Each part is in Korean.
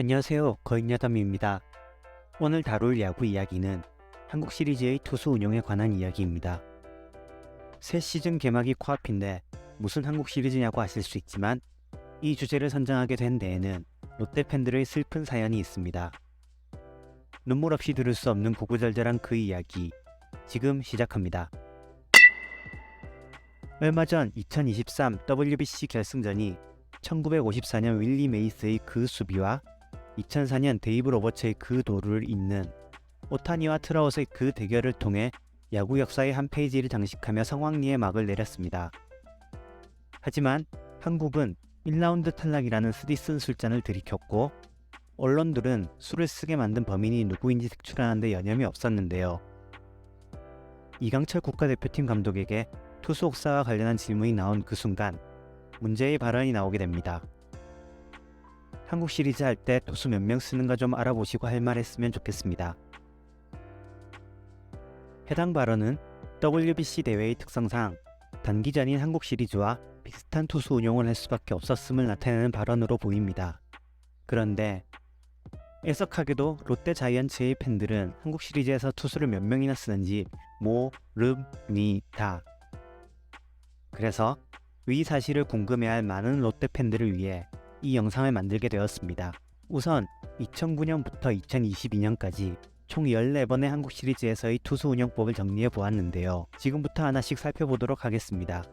안녕하세요. 거인야담입니다. 오늘 다룰 야구 이야기는 한국 시리즈의 투수 운용에 관한 이야기입니다. 새 시즌 개막이 코앞인데 무슨 한국 시리즈냐고 하실 수 있지만 이 주제를 선정하게 된 데에는 롯데 팬들의 슬픈 사연이 있습니다. 눈물 없이 들을 수 없는 구구절절한 그 이야기 지금 시작합니다. 얼마 전 2023 WBC 결승전이 1954년 윌리 메이스의 그 수비와 2004년 데이브 로버츠의 그 도루를 잇는 오타니와 트라웃의 그 대결을 통해 야구 역사의 한 페이지를 장식하며 성황리에 막을 내렸습니다. 하지만 한국은 1라운드 탈락이라는 쓰디쓴 술잔을 들이켰고 언론들은 술을 쓰게 만든 범인이 누구인지 색출하는 데 여념이 없었는데요. 이강철 국가대표팀 감독에게 투수 혹사와 관련한 질문이 나온 그 순간 문제의 발언이 나오게 됩니다. 한국 시리즈 할 때 투수 몇 명 쓰는가 좀 알아보시고 할 말 했으면 좋겠습니다. 해당 발언은 WBC 대회의 특성상 단기전인 한국 시리즈와 비슷한 투수 운용을 할 수밖에 없었음을 나타내는 발언으로 보입니다. 그런데 애석하게도 롯데 자이언츠의 팬들은 한국 시리즈에서 투수를 몇 명이나 쓰는지 모릅니다. 그래서 이 사실을 궁금해할 많은 롯데 팬들을 위해 이 영상을 만들게 되었습니다. 우선 2009년부터 2022년까지 총 14번의 한국 시리즈에서의 투수 운영법을 정리해 보았는데요. 지금부터 하나씩 살펴보도록 하겠습니다.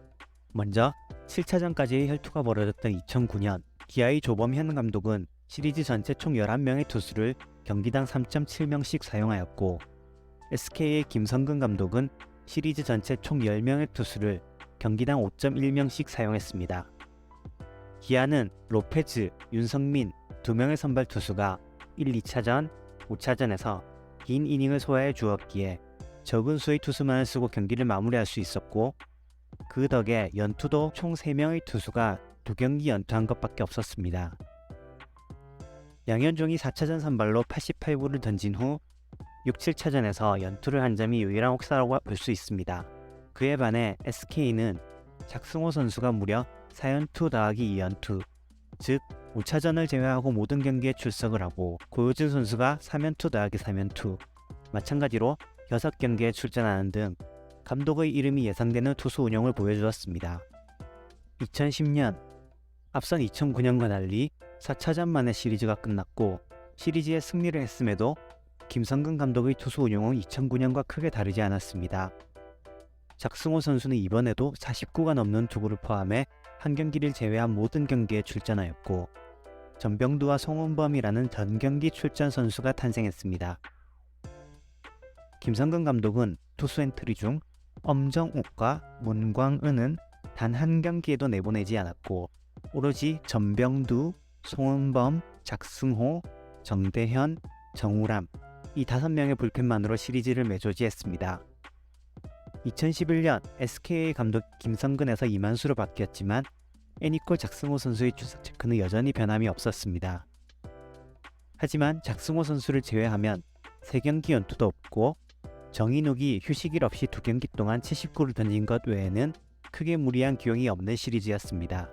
먼저 7차전까지의 혈투가 벌어졌던 2009년 기아의 조범현 감독은 시리즈 전체 총 11명의 투수를 경기당 3.7명씩 사용하였고 SK의 김성근 감독은 시리즈 전체 총 10명의 투수를 경기당 5.1명씩 사용했습니다. 기아는 로페즈, 윤성민 2명의 선발 투수가 1, 2차전, 5차전에서 긴 이닝을 소화해 주었기에 적은 수의 투수만을 쓰고 경기를 마무리할 수 있었고 그 덕에 연투도 총 3명의 투수가 2경기 연투한 것밖에 없었습니다. 양현종이 4차전 선발로 88구를 던진 후 6, 7차전에서 연투를 한 점이 유일한 혹사라고 볼 수 있습니다. 그에 반해 SK는 작승호 선수가 무려 4연투 더하기 2연투, 즉 5차전을 제외하고 모든 경기에 출석을 하고 고효진 선수가 3연투 더하기 3연투, 마찬가지로 6경기에 출전하는 등 감독의 이름이 예상되는 투수 운영을 보여주었습니다. 2010년, 앞선 2009년과 달리 4차전 만에 시리즈가 끝났고 시리즈에 승리를 했음에도 김성근 감독의 투수 운영은 2009년과 크게 다르지 않았습니다. 작승호 선수는 이번에도 49가 넘는 투구를 포함해 한 경기를 제외한 모든 경기에 출전하였고 전병두와 송은범이라는 전경기 출전 선수가 탄생했습니다. 김성근 감독은 투수 엔트리 중 엄정욱과 문광은은 단 한 경기에도 내보내지 않았고 오로지 전병두, 송은범, 작승호, 정대현, 정우람 이 5명의 불펜만으로 시리즈를 매조지했습니다. 2011년 SK의 감독 김성근에서 이만수로 바뀌었지만 애니콜 작승호 선수의 출석 체크는 여전히 변함이 없었습니다. 하지만 작승호 선수를 제외하면 3경기 연투도 없고 정인욱이 휴식일 없이 2경기 동안 79를 던진 것 외에는 크게 무리한 기용이 없는 시리즈였습니다.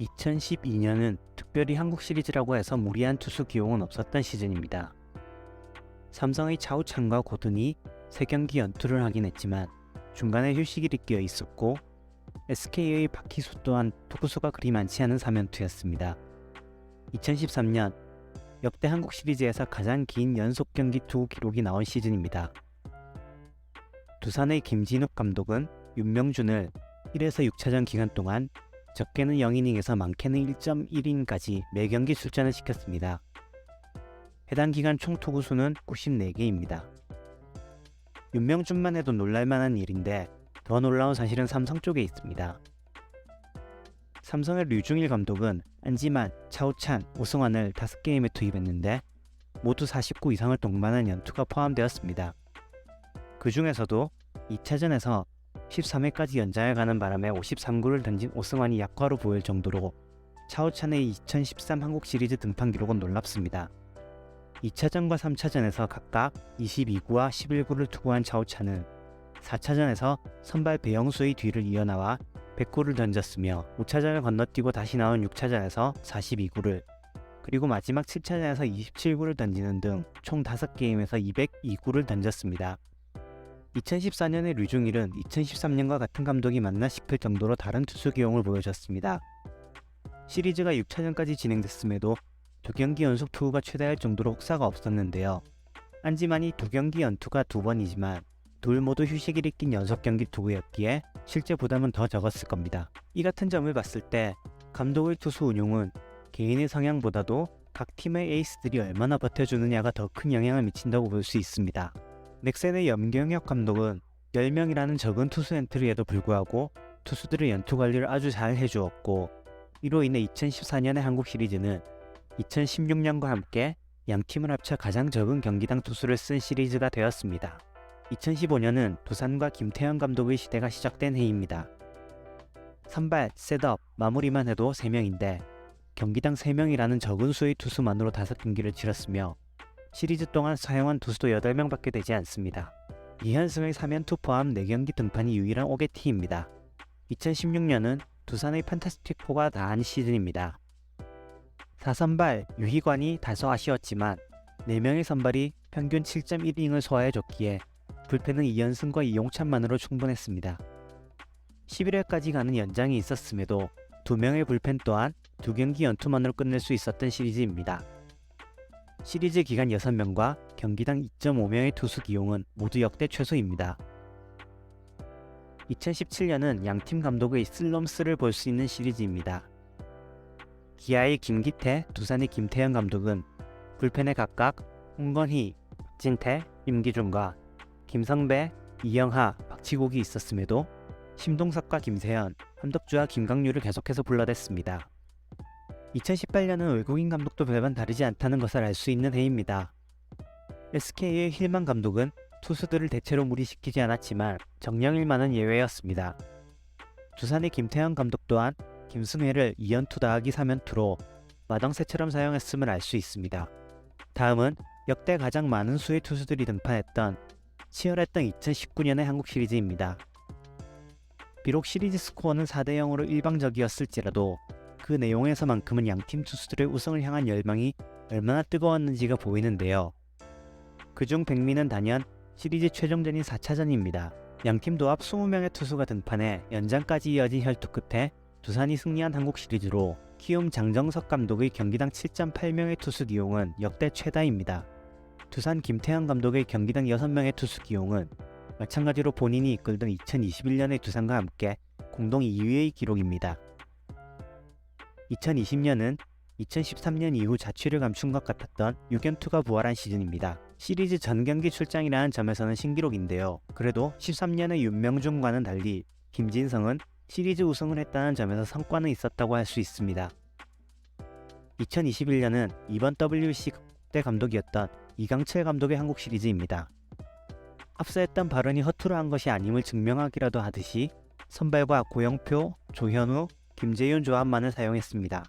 2012년은 특별히 한국 시리즈라고 해서 무리한 투수 기용은 없었던 시즌입니다. 삼성의 차우찬과 고든이 3경기 연투를 하긴 했지만 중간에 휴식일이 끼어 있었고 SK의 박희수 또한 투구수가 그리 많지 않은 3연투였습니다. 2013년 역대 한국 시리즈에서 가장 긴 연속 경기 투구 기록이 나온 시즌입니다. 두산의 김진욱 감독은 윤명준을 1에서 6차전 기간 동안 적게는 0이닝에서 많게는 1.1인까지 매경기 출전을 시켰습니다. 해당 기간 총 투구수는 94개입니다. 윤명준만 해도 놀랄만한 일인데 더 놀라운 사실은 삼성 쪽에 있습니다. 삼성의 류중일 감독은 안지만, 차우찬, 오승환을 5게임에 투입했는데 모두 49 이상을 동반한 연투가 포함되었습니다. 그 중에서도 2차전에서 13회까지 연장을 가는 바람에 53구를 던진 오승환이 약화로 보일 정도로 차우찬의 2013 한국 시리즈 등판 기록은 놀랍습니다. 2차전과 3차전에서 각각 22구와 11구를 투구한 차우찬은 4차전에서 선발 배영수의 뒤를 이어나와 100구를 던졌으며 5차전을 건너뛰고 다시 나온 6차전에서 42구를 그리고 마지막 7차전에서 27구를 던지는 등 총 5게임에서 202구를 던졌습니다. 2014년의 류중일은 2013년과 같은 감독이 맞나 싶을 정도로 다른 투수 기용을 보여줬습니다. 시리즈가 6차전까지 진행됐음에도 2경기 연속 투구가 최다할 정도로 혹사가 없었는데요. 안지만이 2경기 연투가 2번이지만 둘 모두 휴식일이 낀 연속 경기 투구였기에 실제 부담은 더 적었을 겁니다. 이 같은 점을 봤을 때 감독의 투수 운용은 개인의 성향보다도 각 팀의 에이스들이 얼마나 버텨주느냐가 더 큰 영향을 미친다고 볼 수 있습니다. 넥센의 염경엽 감독은 10명이라는 적은 투수 엔트리에도 불구하고 투수들의 연투 관리를 아주 잘 해주었고, 이로 인해 2014년의 한국 시리즈는 2016년과 함께 양 팀을 합쳐 가장 적은 경기당 투수를 쓴 시리즈가 되었습니다. 2015년은 두산과 김태형 감독의 시대가 시작된 해입니다. 선발, 셋업, 마무리만 해도 3명인데 경기당 3명이라는 적은 수의 투수만으로 5경기를 치렀으며 시리즈 동안 사용한 투수도 8명밖에 되지 않습니다. 이현승의 3연투 포함 4경기 등판이 유일한 오게티입니다. 2016년은 두산의 판타스틱 4가 다한 시즌입니다. 4선발 유희관이 다소 아쉬웠지만 4명의 선발이 평균 7.1이닝을 소화해줬기에 불펜은 이현승과 이용찬만으로 충분했습니다. 11회까지 가는 연장이 있었음에도 2명의 불펜 또한 2경기 연투만으로 끝낼 수 있었던 시리즈입니다. 시리즈 기간 6명과 경기당 2.5명의 투수 기용은 모두 역대 최소입니다. 2017년은 양팀 감독의 슬럼스를 볼 수 있는 시리즈입니다. 기아의 김기태, 두산의 김태형 감독은 불펜에 각각 홍건희, 박진태, 임기준과 김성배, 이영하, 박치국이 있었음에도 심동석과 김세현, 함덕주와 김강률을 계속해서 불러댔습니다. 2018년은 외국인 감독도 별반 다르지 않다는 것을 알 수 있는 해입니다. SK의 힐만 감독은 투수들을 대체로 무리시키지 않았지만 정영일만은 예외였습니다. 두산의 김태형 감독 또한 김승회를 2연투 더하기 3연투로 마당새처럼 사용했음을 알 수 있습니다. 다음은 역대 가장 많은 수의 투수들이 등판했던 치열했던 2019년의 한국 시리즈입니다. 비록 시리즈 스코어는 4대0으로 일방적이었을지라도 그 내용에서만큼은 양팀 투수들의 우승을 향한 열망이 얼마나 뜨거웠는지가 보이는데요. 그중 백미는 단연 시리즈 최종전인 4차전입니다. 양팀 도합 20명의 투수가 등판해 연장까지 이어진 혈투 끝에 두산이 승리한 한국 시리즈로 키움 장정석 감독의 경기당 7.8명의 투수 기용은 역대 최다입니다. 두산 김태형 감독의 경기당 6명의 투수 기용은 마찬가지로 본인이 이끌던 2021년의 두산과 함께 공동 2위의 기록입니다. 2020년은 2013년 이후 자취를 감춘 것 같았던 6연투가 부활한 시즌입니다. 시리즈 전 경기 출장이라는 점에서는 신기록인데요. 그래도 13년의 윤명중과는 달리 김진성은 시리즈 우승을 했다는 점에서 성과는 있었다고 할 수 있습니다. 2021년은 이번 WBC 국대 감독이었던 이강철 감독의 한국 시리즈입니다. 앞서 했던 발언이 허투루 한 것이 아님을 증명하기라도 하듯이 선발과 고영표, 조현우, 김재윤 조합만을 사용했습니다.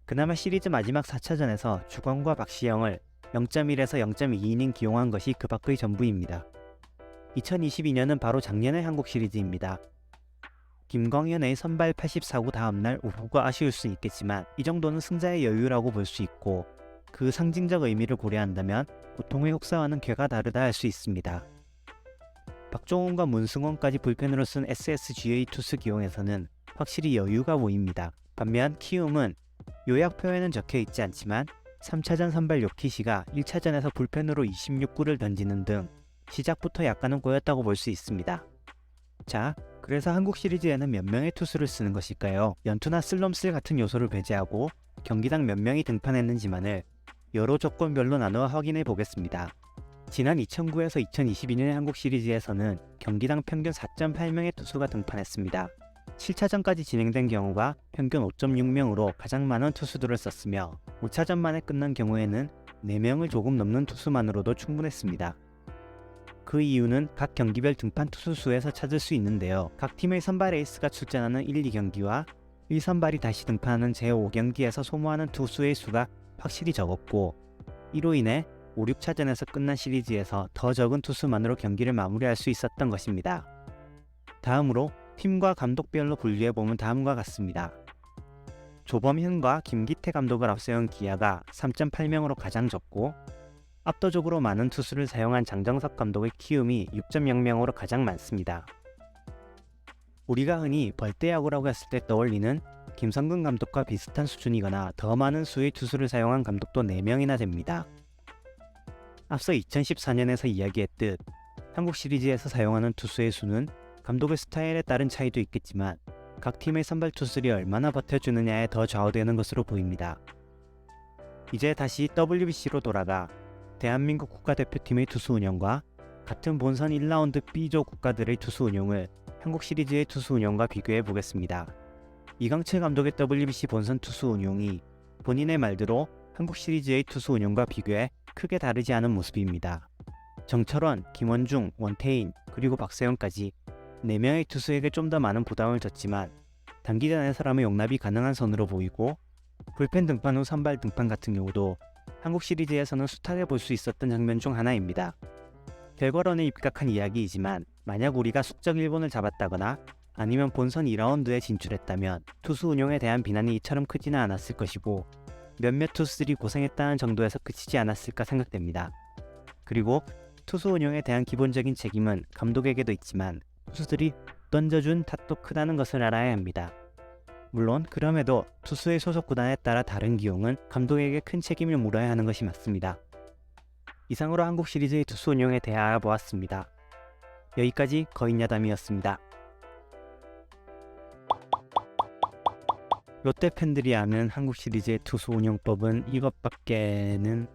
그나마 시리즈 마지막 4차전에서 주건과 박시영을 0.1에서 0.2이닝 기용한 것이 그 밖의 전부입니다. 2022년은 바로 작년의 한국 시리즈입니다. 김광현의 선발 84구 다음날 오후가 아쉬울 수 있겠지만 이 정도는 승자의 여유라고 볼 수 있고 그 상징적 의미를 고려한다면 보통의 혹사와는 궤가 다르다 할 수 있습니다. 박종훈과 문승원까지 불펜으로 쓴 SSGA 투수 기용에서는 확실히 여유가 보입니다. 반면 키움은 요약표에는 적혀있지 않지만 3차전 선발 요키시가 1차전에서 불펜으로 26구를 던지는 등 시작부터 약간은 꼬였다고 볼 수 있습니다. 자, 그래서 한국 시리즈에는 몇 명의 투수를 쓰는 것일까요? 연투나 슬럼스 같은 요소를 배제하고 경기당 몇 명이 등판했는지만을 여러 조건별로 나누어 확인해 보겠습니다. 지난 2009에서 2022년의 한국 시리즈에서는 경기당 평균 4.8명의 투수가 등판했습니다. 7차전까지 진행된 경우가 평균 5.6명으로 가장 많은 투수들을 썼으며 5차전 만에 끝난 경우에는 4명을 조금 넘는 투수만으로도 충분했습니다. 그 이유는 각 경기별 등판 투수 수에서 찾을 수 있는데요. 각 팀의 선발 에이스가 출전하는 1, 2경기와 1선발이 다시 등판하는 제5경기에서 소모하는 투수의 수가 확실히 적었고 이로 인해 5, 6차전에서 끝난 시리즈에서 더 적은 투수만으로 경기를 마무리할 수 있었던 것입니다. 다음으로 팀과 감독별로 분류해보면 다음과 같습니다. 조범현과 김기태 감독을 앞세운 기아가 3.8명으로 가장 적고 압도적으로 많은 투수를 사용한 장정석 감독의 키움이 6.0명으로 가장 많습니다. 우리가 흔히 벌떼야구라고 했을 때 떠올리는 김성근 감독과 비슷한 수준이거나 더 많은 수의 투수를 사용한 감독도 4명이나 됩니다. 앞서 2014년에서 이야기했듯 한국 시리즈에서 사용하는 투수의 수는 감독의 스타일에 따른 차이도 있겠지만 각 팀의 선발 투수들이 얼마나 버텨주느냐에 더 좌우되는 것으로 보입니다. 이제 다시 WBC로 돌아가 대한민국 국가대표팀의 투수 운영과 같은 본선 1라운드 B조 국가들의 투수 운영을 한국 시리즈의 투수 운영과 비교해 보겠습니다. 이강철 감독의 WBC 본선 투수 운용이 본인의 말대로 한국 시리즈의 투수 운영과 비교해 크게 다르지 않은 모습입니다. 정철원, 김원중, 원태인, 그리고 박세영까지 4명의 투수에게 좀 더 많은 부담을 줬지만 단기전에서라면 용납이 가능한 선으로 보이고 불펜 등판 후 선발 등판 같은 경우도 한국 시리즈에서는 숱하게 볼 수 있었던 장면 중 하나입니다. 결과론에 입각한 이야기이지만 만약 우리가 숙적 일본을 잡았다거나 아니면 본선 2라운드에 진출했다면 투수 운용에 대한 비난이 이처럼 크지는 않았을 것이고 몇몇 투수들이 고생했다는 정도에서 그치지 않았을까 생각됩니다. 그리고 투수 운용에 대한 기본적인 책임은 감독에게도 있지만 투수들이 던져준 탓도 크다는 것을 알아야 합니다. 물론 그럼에도 투수의 소속 구단에 따라 다른 기용은 감독에게 큰 책임을 물어야 하는 것이 맞습니다. 이상으로 한국 시리즈의 투수 운용에 대해 알아보았습니다. 여기까지 거인야담이었습니다. 롯데 팬들이 아는 한국 시리즈의 투수 운영법은 이것밖에는